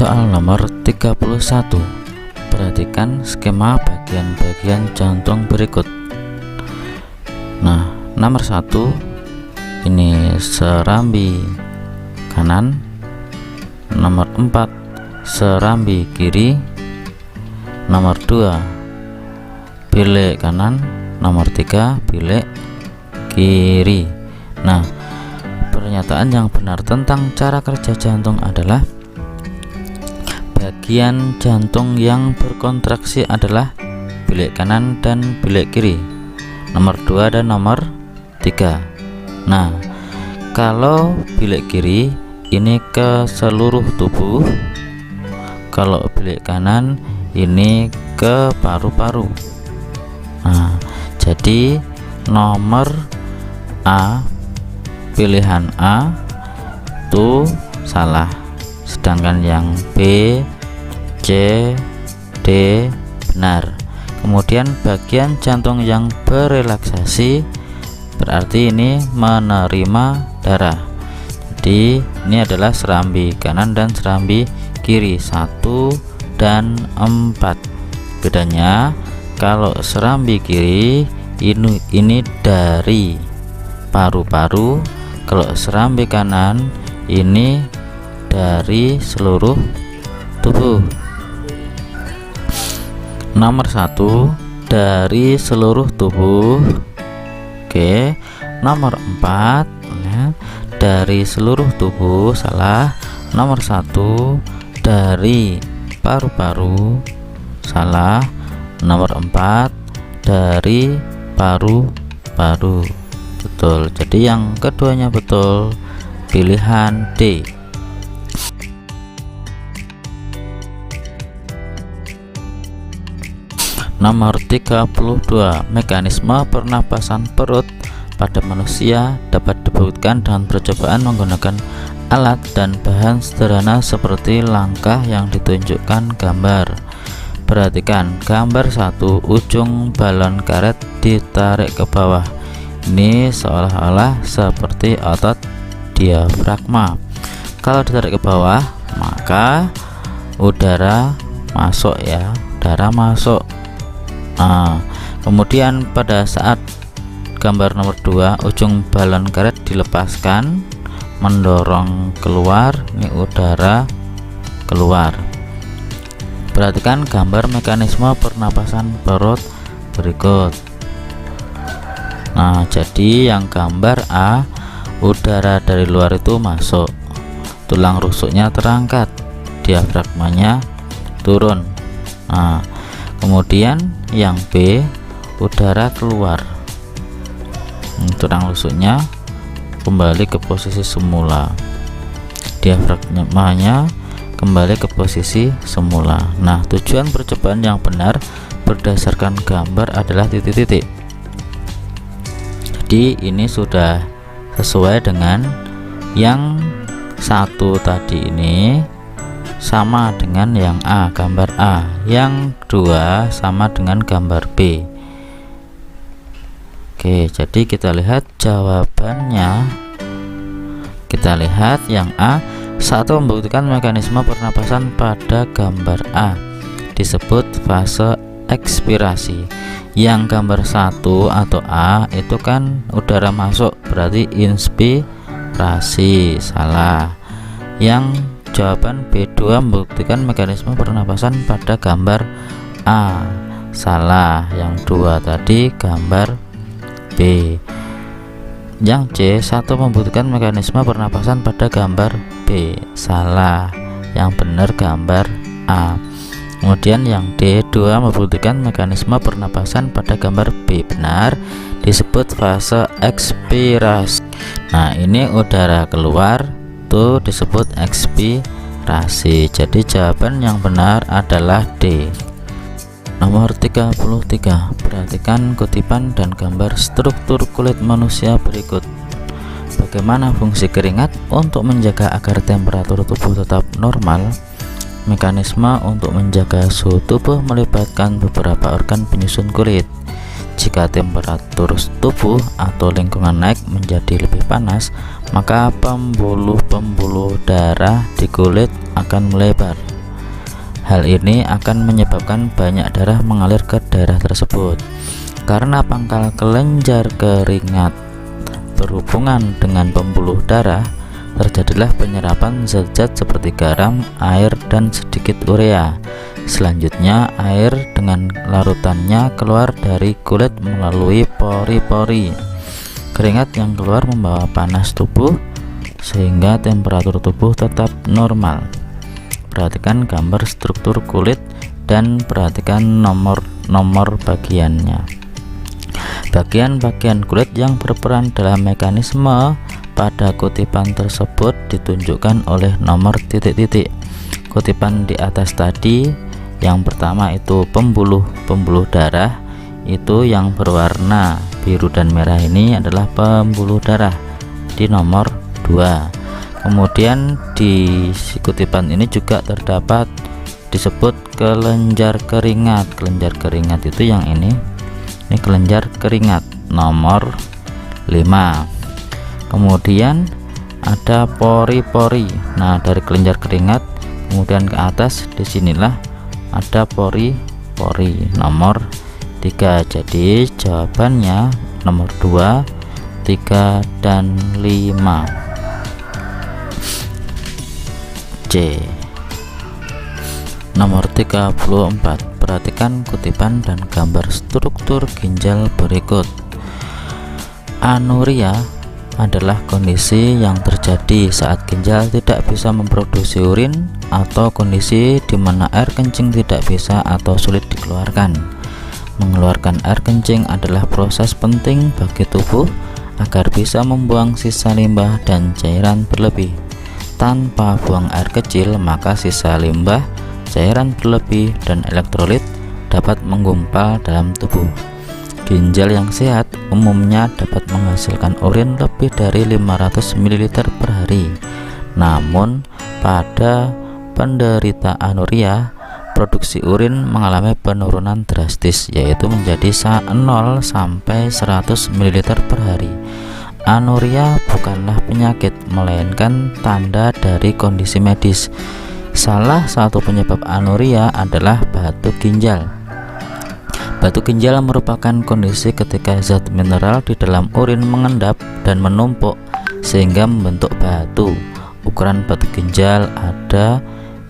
Soal nomor 31. Perhatikan skema bagian-bagian jantung berikut. Nah, nomor 1 ini serambi kanan, nomor 4 serambi kiri, nomor 2 bilik kanan, nomor 3 bilik kiri. Nah, pernyataan yang benar tentang cara kerja jantung adalah bagian jantung yang berkontraksi adalah bilik kanan dan bilik kiri, nomor 2 dan nomor 3. Nah, kalau bilik kiri ini ke seluruh tubuh, kalau bilik kanan ini ke paru-paru. Nah, jadi nomor A, pilihan A itu salah, sedangkan yang B, C, D benar. Kemudian bagian jantung yang berelaksasi berarti ini menerima darah. Jadi ini adalah serambi kanan dan serambi kiri 1 dan 4. Bedanya kalau serambi kiri ini dari paru-paru, kalau serambi kanan ini dari seluruh tubuh. Nomor 1 dari seluruh tubuh. Oke, nomor 4 ya, dari seluruh tubuh salah. Nomor 1 dari paru-paru salah. Nomor 4 dari paru-paru betul. Jadi yang keduanya betul, pilihan D. Nomor 32. Mekanisme pernapasan perut pada manusia dapat dibuktikan dengan percobaan menggunakan alat dan bahan sederhana seperti langkah yang ditunjukkan gambar. Perhatikan gambar 1, ujung balon karet ditarik ke bawah. Ini seolah-olah seperti otot diafragma. Kalau ditarik ke bawah, maka udara masuk ya, darah masuk. Kemudian pada saat gambar nomor 2, ujung balon karet dilepaskan mendorong keluar, ini udara keluar. Perhatikan gambar mekanisme pernapasan perut berikut. Nah, jadi yang gambar A, udara dari luar itu masuk, tulang rusuknya terangkat, diafragmanya turun. Nah, kemudian yang B, udara keluar, tulang rusuknya kembali ke posisi semula, diafragmanya kembali ke posisi semula. Nah, tujuan percobaan yang benar berdasarkan gambar adalah titik-titik. Jadi ini sudah sesuai dengan yang satu tadi, ini sama dengan yang A, gambar A. Yang 2 sama dengan gambar B. Oke, jadi kita lihat jawabannya. Kita lihat yang A, 1 membuktikan mekanisme pernapasan pada gambar A disebut fase ekspirasi. Yang gambar 1 atau A itu kan udara masuk, berarti inspirasi, salah. Yang jawaban B2 membuktikan mekanisme pernapasan pada gambar A, salah. Yang 2 tadi gambar B. Yang C, 1 membuktikan mekanisme pernapasan pada gambar B, salah. Yang benar gambar A. Kemudian yang D2 membuktikan mekanisme pernapasan pada gambar B, benar, disebut fase ekspirasi. Nah, ini udara keluar itu disebut ekspirasi. Jadi jawaban yang benar adalah D. Nomor 33. Perhatikan kutipan dan gambar struktur kulit manusia berikut. Bagaimana fungsi keringat untuk menjaga agar temperatur tubuh tetap normal? Mekanisme untuk menjaga suhu tubuh melibatkan beberapa organ penyusun kulit. Jika temperatur tubuh atau lingkungan naik menjadi lebih panas, maka pembuluh-pembuluh darah di kulit akan melebar. Hal ini akan menyebabkan banyak darah mengalir ke daerah tersebut. Karena pangkal kelenjar keringat berhubungan dengan pembuluh darah, terjadilah penyerapan zat-zat seperti garam, air, dan sedikit urea. Selanjutnya, air dengan larutannya keluar dari kulit melalui pori-pori. Keringat yang keluar membawa panas tubuh sehingga temperatur tubuh tetap normal. Perhatikan gambar struktur kulit dan perhatikan nomor-nomor bagiannya. Bagian-bagian kulit yang berperan dalam mekanisme pada kutipan tersebut ditunjukkan oleh nomor titik-titik. Kutipan di atas tadi, yang pertama itu pembuluh darah, itu yang berwarna biru dan merah ini adalah pembuluh darah di nomor 2. Kemudian di kutipan ini juga terdapat disebut kelenjar keringat. Kelenjar keringat itu yang ini kelenjar keringat nomor 5. Kemudian ada pori-pori. Nah, dari kelenjar keringat kemudian ke atas, disinilah ada pori-pori nomor 3. Jadi jawabannya nomor 2, 3, dan 5. C. Nomor 34. Perhatikan kutipan dan gambar struktur ginjal berikut. Anuria adalah kondisi yang terjadi saat ginjal tidak bisa memproduksi urin atau kondisi di mana air kencing tidak bisa atau sulit dikeluarkan. Mengeluarkan air kencing adalah proses penting bagi tubuh agar bisa membuang sisa limbah dan cairan berlebih. Tanpa buang air kecil, maka sisa limbah, cairan berlebih, dan elektrolit dapat menggumpal dalam tubuh. Ginjal yang sehat umumnya dapat menghasilkan urin lebih dari 500 ml per hari. Namun, pada penderita anuria, produksi urin mengalami penurunan drastis, yaitu menjadi 0 sampai 100 ml per hari. Anuria bukanlah penyakit, melainkan tanda dari kondisi medis. Salah satu penyebab anuria adalah batu ginjal. Batu ginjal merupakan kondisi ketika zat mineral di dalam urin mengendap dan menumpuk sehingga membentuk batu. Ukuran batu ginjal ada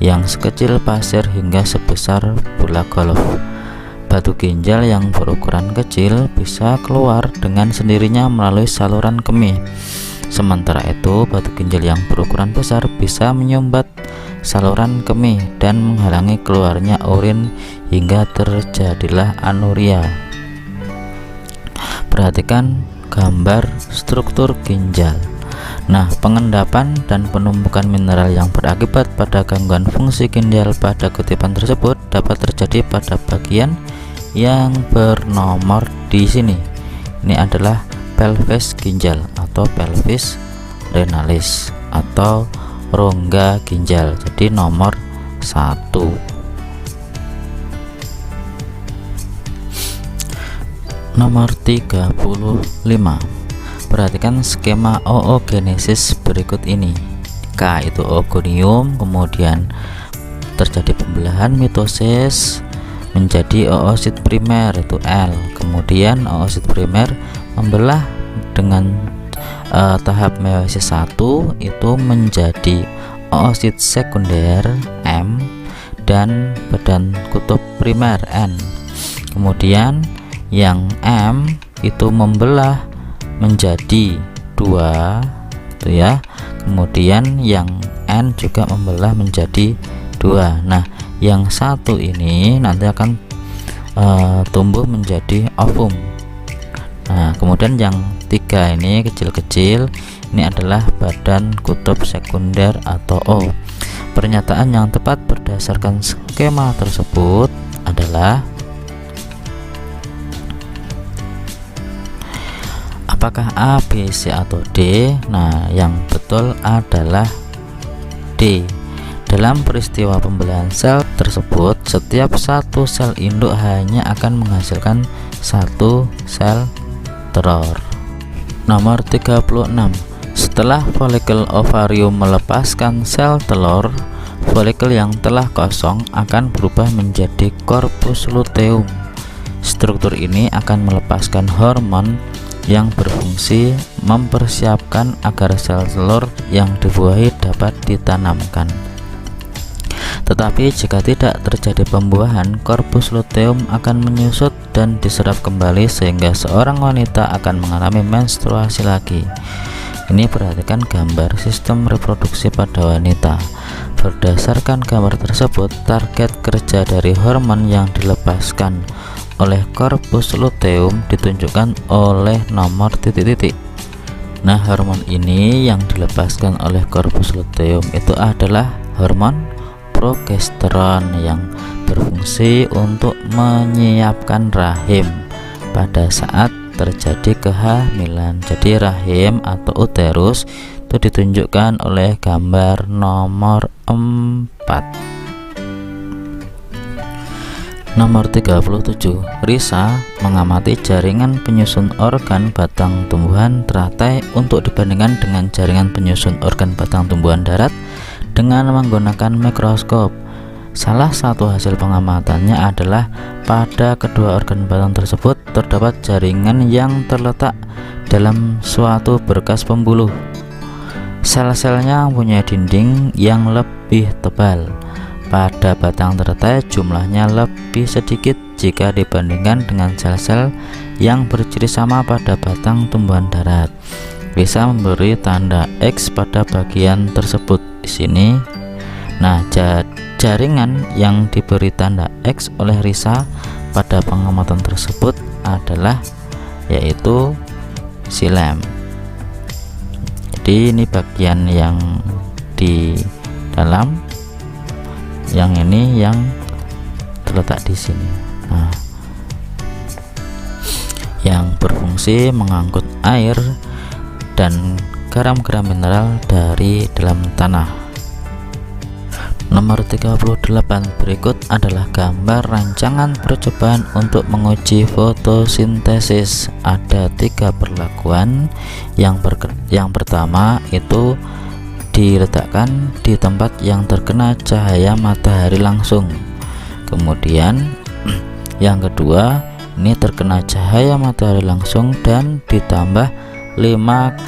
yang sekecil pasir hingga sebesar bola golf. Batu ginjal yang berukuran kecil bisa keluar dengan sendirinya melalui saluran kemih. Sementara itu, batu ginjal yang berukuran besar bisa menyumbat saluran kemih dan menghalangi keluarnya urin hingga terjadilah anuria. Perhatikan gambar struktur ginjal. Nah, pengendapan dan penumpukan mineral yang berakibat pada gangguan fungsi ginjal pada kutipan tersebut dapat terjadi pada bagian yang bernomor di sini. Ini adalah pelvis ginjal atau pelvis renalis atau rongga ginjal. Jadi nomor 1. Nomor 35. Perhatikan skema oogenesis berikut ini. K itu oogonium, kemudian terjadi pembelahan mitosis menjadi oosit primer itu L. Kemudian oosit primer membelah dengan tahap meiosis 1 itu menjadi oosit sekunder M dan badan kutub primer N. Kemudian yang M itu membelah menjadi 2 itu ya. Kemudian yang N juga membelah menjadi 2. Nah, yang satu ini nanti akan tumbuh menjadi ovum. Nah, kemudian yang 3 ini kecil-kecil, ini adalah badan kutub sekunder atau O. Pernyataan yang tepat berdasarkan skema tersebut adalah apakah A, B, C, atau D? Nah, yang betul adalah D. Dalam peristiwa pembelahan sel tersebut, setiap satu sel induk hanya akan menghasilkan satu sel telur. Nomor 36. Setelah folikel ovarium melepaskan sel telur, Folikel yang telah kosong akan berubah menjadi korpus luteum. Struktur ini akan melepaskan hormon yang berfungsi mempersiapkan agar sel telur yang dibuahi dapat ditanamkan. Tetapi jika tidak terjadi pembuahan, korpus luteum akan menyusut dan diserap kembali sehingga seorang wanita akan mengalami menstruasi lagi. Ini perhatikan gambar sistem reproduksi pada wanita. Berdasarkan gambar tersebut, target kerja dari hormon yang dilepaskan oleh korpus luteum ditunjukkan oleh nomor titik-titik. Nah, hormon ini yang dilepaskan oleh korpus luteum itu adalah hormon progesteron yang berfungsi untuk menyiapkan rahim pada saat terjadi kehamilan. Jadi rahim atau uterus itu ditunjukkan oleh gambar nomor 4. Nomor 37, Risa mengamati jaringan penyusun organ batang tumbuhan teratai untuk dibandingkan dengan jaringan penyusun organ batang tumbuhan darat dengan menggunakan mikroskop. Salah satu hasil pengamatannya adalah pada kedua organ batang tersebut terdapat jaringan yang terletak dalam suatu berkas pembuluh. Sel-selnya mempunyai dinding yang lebih tebal. Pada batang teratai jumlahnya lebih sedikit jika dibandingkan dengan sel-sel yang berciri sama pada batang tumbuhan darat. Bisa memberi tanda X pada bagian tersebut di sini. Nah, jaringan yang diberi tanda X oleh Risa pada pengamatan tersebut adalah yaitu xilem. Jadi ini bagian yang di dalam, yang ini yang terletak di sini. Nah, yang berfungsi mengangkut air dan garam-garam mineral dari dalam tanah. Nomor 38 berikut adalah gambar rancangan percobaan untuk menguji fotosintesis. Ada 3 perlakuan. Yang pertama itu diletakkan di tempat yang terkena cahaya matahari langsung. Kemudian yang kedua ini terkena cahaya matahari langsung dan ditambah 5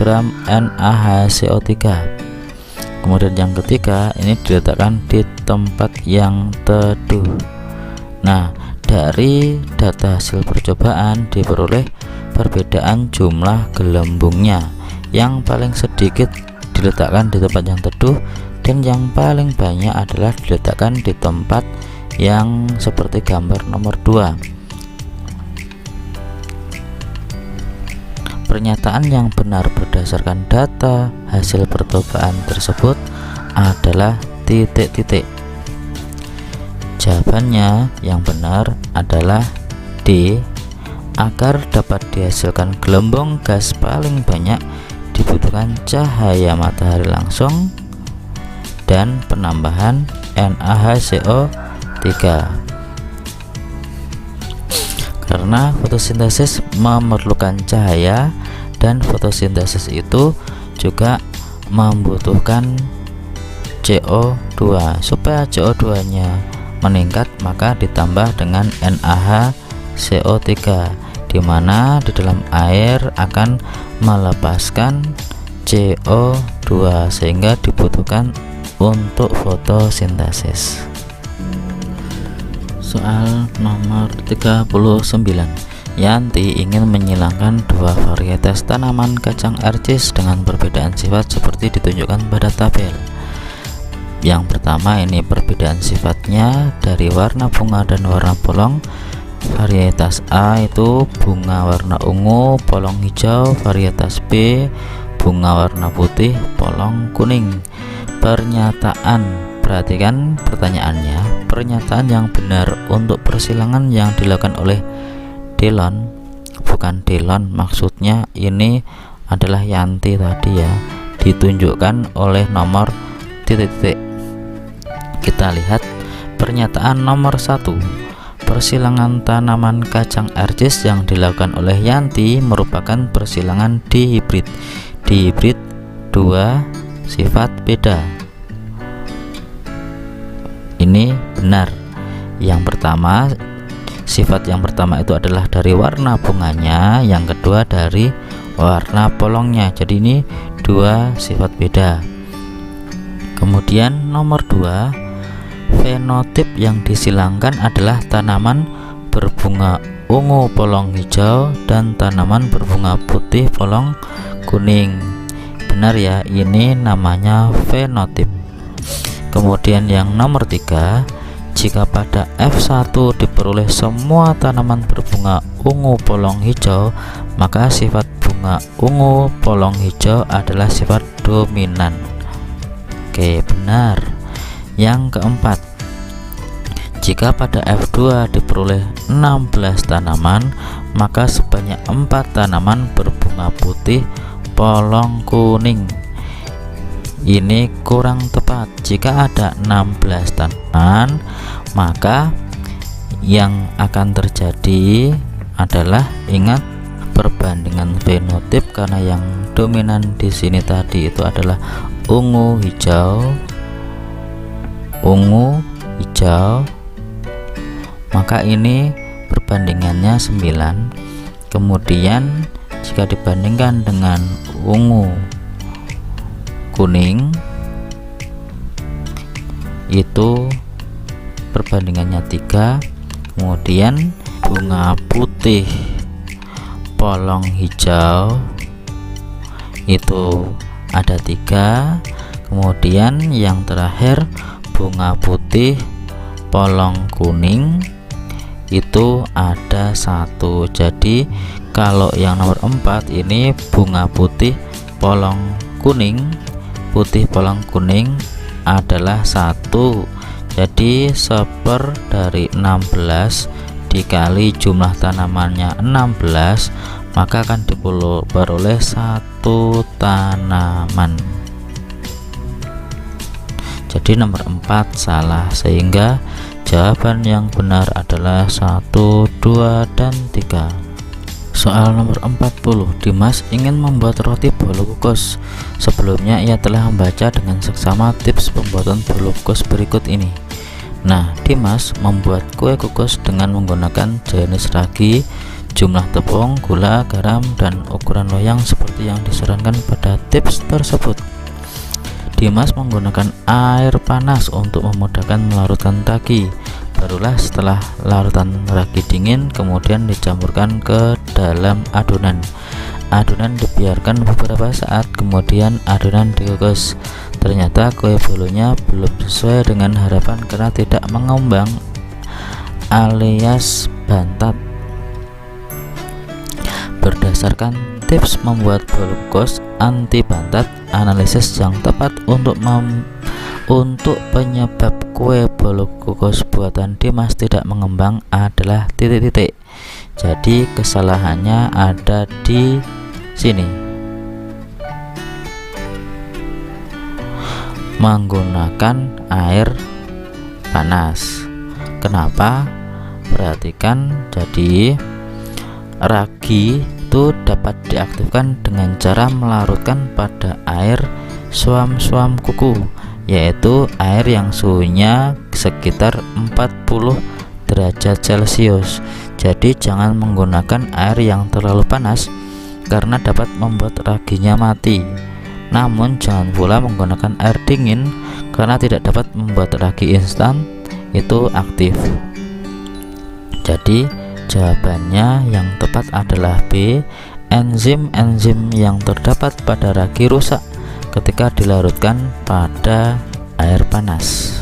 gram NaHCO3. Kemudian yang ketiga ini diletakkan di tempat yang teduh. Nah, dari data hasil percobaan diperoleh perbedaan jumlah gelembungnya. Yang paling sedikit diletakkan di tempat yang teduh dan yang paling banyak adalah diletakkan di tempat yang seperti gambar nomor 2. Pernyataan yang benar berdasarkan data hasil percobaan tersebut adalah titik-titik. Jawabannya yang benar adalah D. Agar dapat dihasilkan gelembung gas paling banyak dibutuhkan cahaya matahari langsung dan penambahan NaHCO3. Karena fotosintesis memerlukan cahaya dan fotosintesis itu juga membutuhkan CO2. Supaya CO2 nya meningkat maka ditambah dengan NaHCO3, di mana di dalam air akan melepaskan CO2 sehingga dibutuhkan untuk fotosintesis. Soal nomor 39. Yanti ingin menyilangkan 2 varietas tanaman kacang arcis dengan perbedaan sifat seperti ditunjukkan pada tabel. Yang pertama ini perbedaan sifatnya dari warna bunga dan warna polong. Varietas A itu bunga warna ungu, polong hijau. Varietas B bunga warna putih, polong kuning. Perhatikan pertanyaannya. Pernyataan yang benar untuk persilangan yang dilakukan oleh Delon, bukan Delon, maksudnya ini adalah Yanti tadi ya, ditunjukkan oleh nomor titik-titik. Kita lihat pernyataan nomor 1. Persilangan tanaman kacang arcis yang dilakukan oleh Yanti merupakan persilangan dihibrid. Dihibrid 2 sifat beda. ini benar. Yang pertama, sifat yang pertama itu adalah dari warna bunganya, yang kedua dari warna polongnya. Jadi ini dua sifat beda. Kemudian nomor 2, fenotip yang disilangkan adalah tanaman berbunga ungu polong hijau dan tanaman berbunga putih polong kuning. Benar ya, ini namanya fenotip. Kemudian yang nomor 3, jika pada F1 diperoleh semua tanaman berbunga ungu polong hijau, maka sifat bunga ungu polong hijau adalah sifat dominan. Oke, benar. Yang keempat, jika pada F2 diperoleh 16 tanaman, maka sebanyak 4 tanaman berbunga putih polong kuning. Ini kurang tepat. Jika ada 16 tanaman, maka yang akan terjadi adalah, ingat perbandingan fenotip, karena yang dominan di sini tadi itu adalah ungu hijau, maka ini perbandingannya 9. Kemudian jika dibandingkan dengan ungu kuning, itu perbandingannya 3. Kemudian bunga putih polong hijau itu ada 3. Kemudian yang terakhir bunga putih polong kuning itu ada 1. Jadi kalau yang nomor 4 ini bunga putih polong kuning, putih polong kuning adalah 1. Jadi 1/16 dikali jumlah tanamannya 16, maka akan diperoleh 1 tanaman. Jadi nomor 4 salah, sehingga jawaban yang benar adalah 1, 2, dan 3. Soal nomor 40, Dimas ingin membuat roti bolu kukus. Sebelumnya ia telah membaca dengan seksama tips pembuatan bolu kukus berikut ini. Nah, Dimas membuat kue kukus dengan menggunakan jenis ragi, jumlah tepung, gula, garam, dan ukuran loyang seperti yang disarankan pada tips tersebut. Dimas menggunakan air panas untuk memudahkan melarutkan ragi. Barulah setelah larutan ragi dingin, kemudian dicampurkan ke dalam adonan. Adonan dibiarkan beberapa saat, kemudian adonan dikukus. Ternyata kue bolunya belum sesuai dengan harapan karena tidak mengembang alias bantat. Berdasarkan tips membuat bolu kukus anti bantat, analisis yang tepat untuk penyebab kue bolu kukus buatan Dimas tidak mengembang adalah titik-titik. Jadi kesalahannya ada di sini. Menggunakan air panas. Kenapa? Perhatikan, jadi ragi itu dapat diaktifkan dengan cara melarutkan pada air suam-suam kuku, yaitu air yang suhunya sekitar 40 derajat Celcius. Jadi jangan menggunakan air yang terlalu panas karena dapat membuat raginya mati. Namun jangan pula menggunakan air dingin karena tidak dapat membuat ragi instan itu aktif. Jadi jawabannya yang tepat adalah B. Enzim-enzim yang terdapat pada ragi rusak ketika dilarutkan pada air panas.